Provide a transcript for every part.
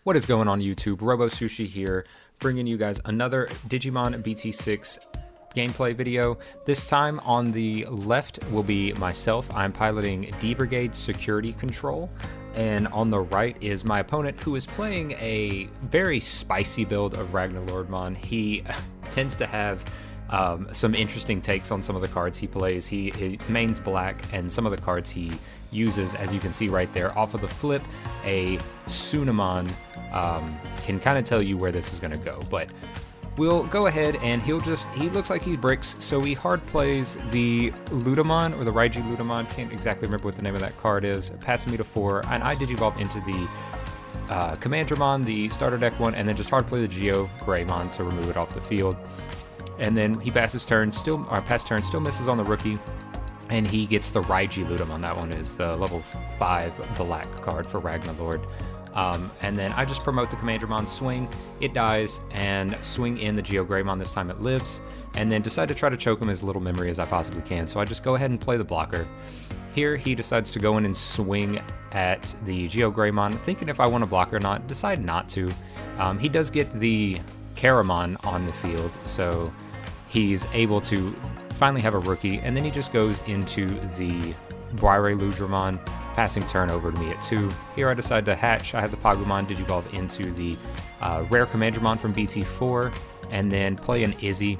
What is going on YouTube? Robo Sushi here, bringing you guys another Digimon BT6 gameplay video. This time on the left will be myself. I'm piloting D-Brigade security control. And on the right is my opponent, who is playing a very spicy build of Ragnaloardmon. He tends to have some interesting takes on some of the cards he plays. He mains black, and some of the cards he uses, as you can see right there, off of the flip, a Tsunamon can kind of tell you where this is going to go. But we'll go ahead and he looks like he bricks, so he hard plays the Ludamon, or the Ragnaloardmon, can't exactly remember what the name of that card is, passing me to 4, and I digivolve into the Commandramon, the starter deck one, and then just hard play the Greymon to remove it off the field. And then he passes turn, still misses on the rookie, and he gets the Ragnaloardmon. That one is the level 5 black card for Ragnaloard. And then I just promote the Commandramon, swing, it dies, and swing in the Greymon. This time it lives, and then decide to try to choke him as little memory as I possibly can. So I just go ahead and play the blocker. Here he decides to go in and swing at the Greymon, thinking if I want to block or not, decide not to. He does get the Caramon on the field, so he's able to finally have a rookie, and then he just goes into the Ragnaloardmon, passing turn over to me at 2. Here I decide to hatch. I have the Pagumon digivolve into the rare Commandramon from BT4, and then play an Izzy.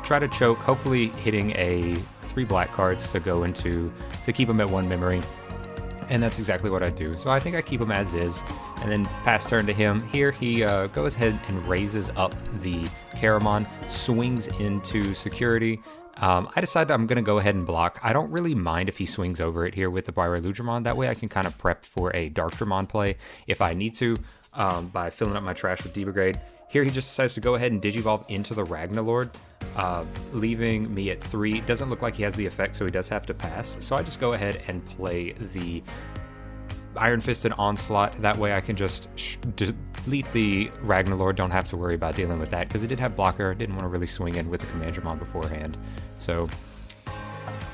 Try to choke, hopefully hitting a 3 black cards to go into, to keep him at 1 memory. And that's exactly what I do. So I think I keep him as is, and then pass turn to him. Here he goes ahead and raises up the Caramon, swings into security. I decide I'm going to go ahead and block. I don't really mind if he swings over it here with the Ragnaloardmon. That way I can kind of prep for a Darkdramon play if I need to, by filling up my trash with D-Brigade. Here he just decides to go ahead and digivolve into the Ragnaloard, leaving me at 3. Doesn't look like he has the effect, so he does have to pass. So I just go ahead and play the Iron Fisted Onslaught. That way I can just delete the Ragnaloard. Don't have to worry about dealing with that, because it did have blocker. Didn't want to really swing in with the Commandramon beforehand. So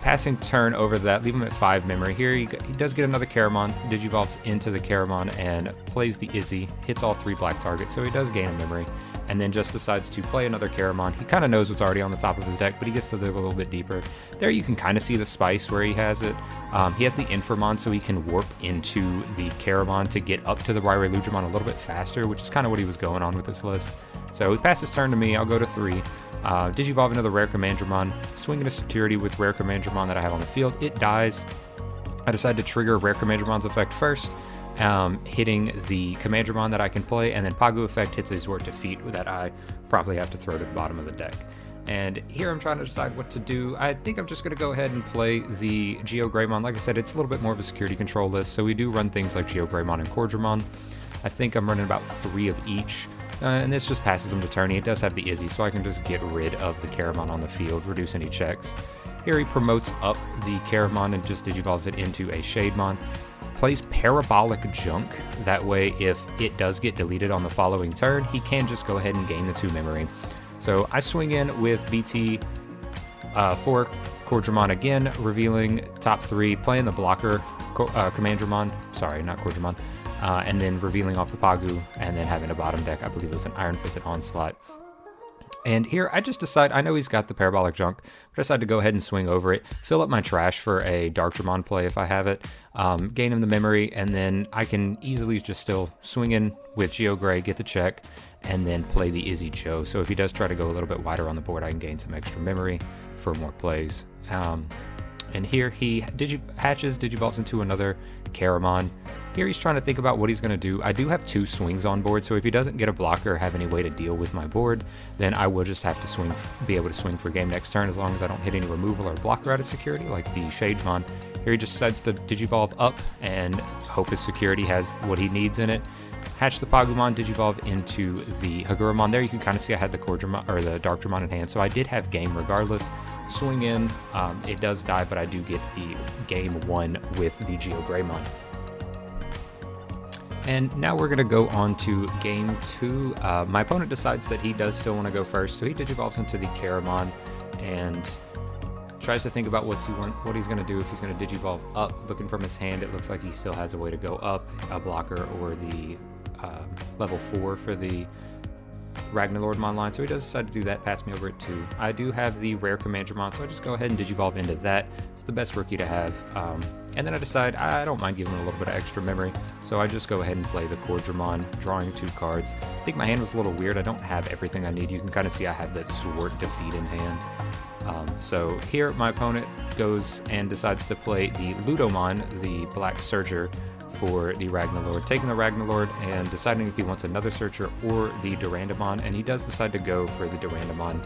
passing turn over that, leave him at 5 memory. Here he does get another Caramon, digivolves into the Caramon and plays the Izzy, hits all 3 black targets, so he does gain a memory, and then just decides to play another Caramon. He kind of knows what's already on the top of his deck, but he gets to dig a little bit deeper. There you can kind of see the spice where he has it. He has the Infamon, so he can warp into the Caramon to get up to the Ragnaloardmon a little bit faster, which is kind of what he was going on with this list. So he passes turn to me, I'll go to 3. Digivolve into the rare Commandramon, swing into security with rare Commandramon that I have on the field. It dies. I decide to trigger rare Commandramon's effect first, hitting the Commandramon that I can play, and then Pagu effect hits a Zort defeat that I probably have to throw to the bottom of the deck. And here I'm trying to decide what to do. I think I'm just going to go ahead and play the Greymon. Like I said, it's a little bit more of a security control list, so we do run things like Greymon and Cordramon. I think I'm running about 3 of each. And this just passes him to turn. It does have the Izzy, so I can just get rid of the Caramon on the field, reduce any checks. Here he promotes up the Caramon and just digivolves it into a Shademon. Plays Parabolic Junk. That way, if it does get deleted on the following turn, he can just go ahead and gain the 2 memory. So I swing in with BT4 Cordramon again, revealing top 3, playing the blocker Commandramon. Sorry, not Cordramon. And then revealing off the Pagu, and then having a bottom deck. I believe it was an Iron Fisted Onslaught. And here I just decide, I know he's got the Parabolic Junk, but I decide to go ahead and swing over it, fill up my trash for a Darkdramon play if I have it, gain him the memory, and then I can easily just still swing in with Gray, get the check, and then play the Izzy Joe. So if he does try to go a little bit wider on the board, I can gain some extra memory for more plays. And here he hatches, digivolves into another Caramon. Here he's trying to think about what he's going to do. I do have 2 swings on board, so if he doesn't get a blocker or have any way to deal with my board, then I will just have to be able to swing for game next turn, as long as I don't hit any removal or blocker out of security, like the Shademon. Here he just decides to digivolve up and hope his security has what he needs in it. Hatch the Pagumon, digivolve into the Haguramon. There you can kind of see I had the Cordramon, or the Darkdramon in hand, so I did have game regardless. Swing in, it does die, but I do get the game 1 with the Greymon. And now we're going to go on to game 2. My opponent decides that he does still want to go first, so he digivolves into the Caramon and tries to think about what he's going to do. If he's going to digivolve up, looking from his hand, it looks like he still has a way to go up, a blocker or the level 4 for the Ragnaloardmon line, so he does decide to do that, pass me over at 2. I do have the rare Commandramon, so I just go ahead and Digivolve into that. It's the best rookie to have. And then I decide I don't mind giving him a little bit of extra memory, so I just go ahead and play the Cordramon, drawing 2 cards. I think my hand was a little weird. I don't have everything I need. You can kind of see I have that Sword Defeat in hand. So here my opponent goes and decides to play the Ludomon, the Black Surger, for the Ragnalord, taking the Ragnalord and deciding if he wants another Searcher or the Durandamon, and he does decide to go for the Durandamon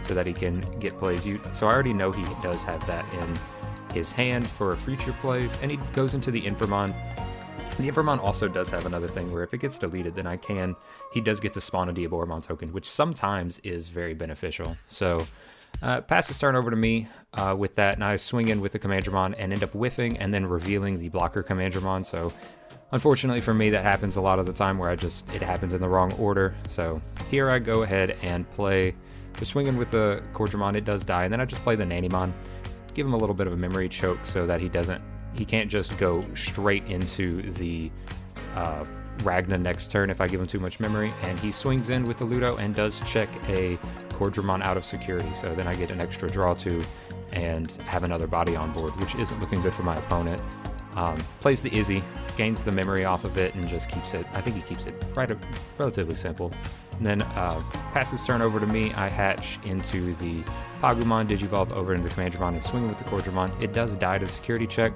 so that he can get plays. So I already know he does have that in his hand for future plays, and he goes into the Inframon. The Inframon also does have another thing where if it gets deleted, then he does get to spawn a Diaboromon token, which sometimes is very beneficial. So pass his turn over to me with that, and I swing in with the Commandramon and end up whiffing and then revealing the blocker Commandramon. So unfortunately for me, that happens a lot of the time where it happens in the wrong order. So here I go ahead and play the swinging with the Cordramon. It does die, and then I just play the Nanimon, give him a little bit of a memory choke so that he can't just go straight into the Ragna next turn if I give him too much memory. And he swings in with the Ludo and does check a Cordramon out of security, so then I get an extra draw 2 and have another body on board, which isn't looking good for my opponent. Plays the Izzy, gains the memory off of it, and just keeps it, I think he keeps it relatively simple. And then passes turn over to me. I hatch into the Pagumon, Digivolve over into the Commandramon, and swing with the Cordramon. It does die to security check,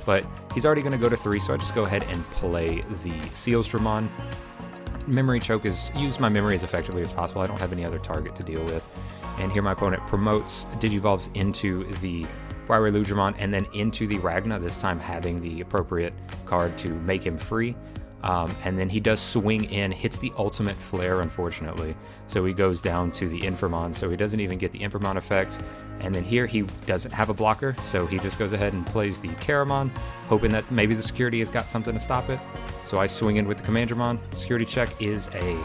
but he's already going to go to 3, so I just go ahead and play the Sealsdramon. Memory choke is use my memory as effectively as possible. I don't have any other target to deal with. And here my opponent promotes, Digivolves into the Wailuludramon and then into the Ragna, this time having the appropriate card to make him free. And then he does swing in, hits the ultimate flare, unfortunately. So he goes down to the Inframon, so he doesn't even get the Inframon effect. And then here he doesn't have a blocker, so he just goes ahead and plays the Caramon, hoping that maybe the security has got something to stop it. So I swing in with the Commandramon. Security check is a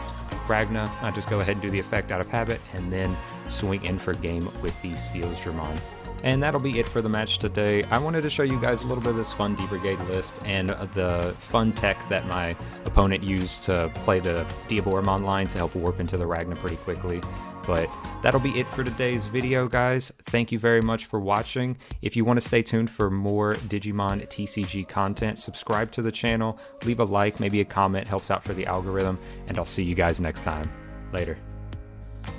Ragna. I just go ahead and do the effect out of habit, and then swing in for game with the Sealsdramon. And that'll be it for the match today. I wanted to show you guys a little bit of this fun D-Brigade list and the fun tech that my opponent used to play the Diaboromon line to help warp into the Ragna pretty quickly. But that'll be it for today's video, guys. Thank you very much for watching. If you want to stay tuned for more Digimon TCG content, subscribe to the channel, leave a like, maybe a comment, helps out for the algorithm, and I'll see you guys next time. Later.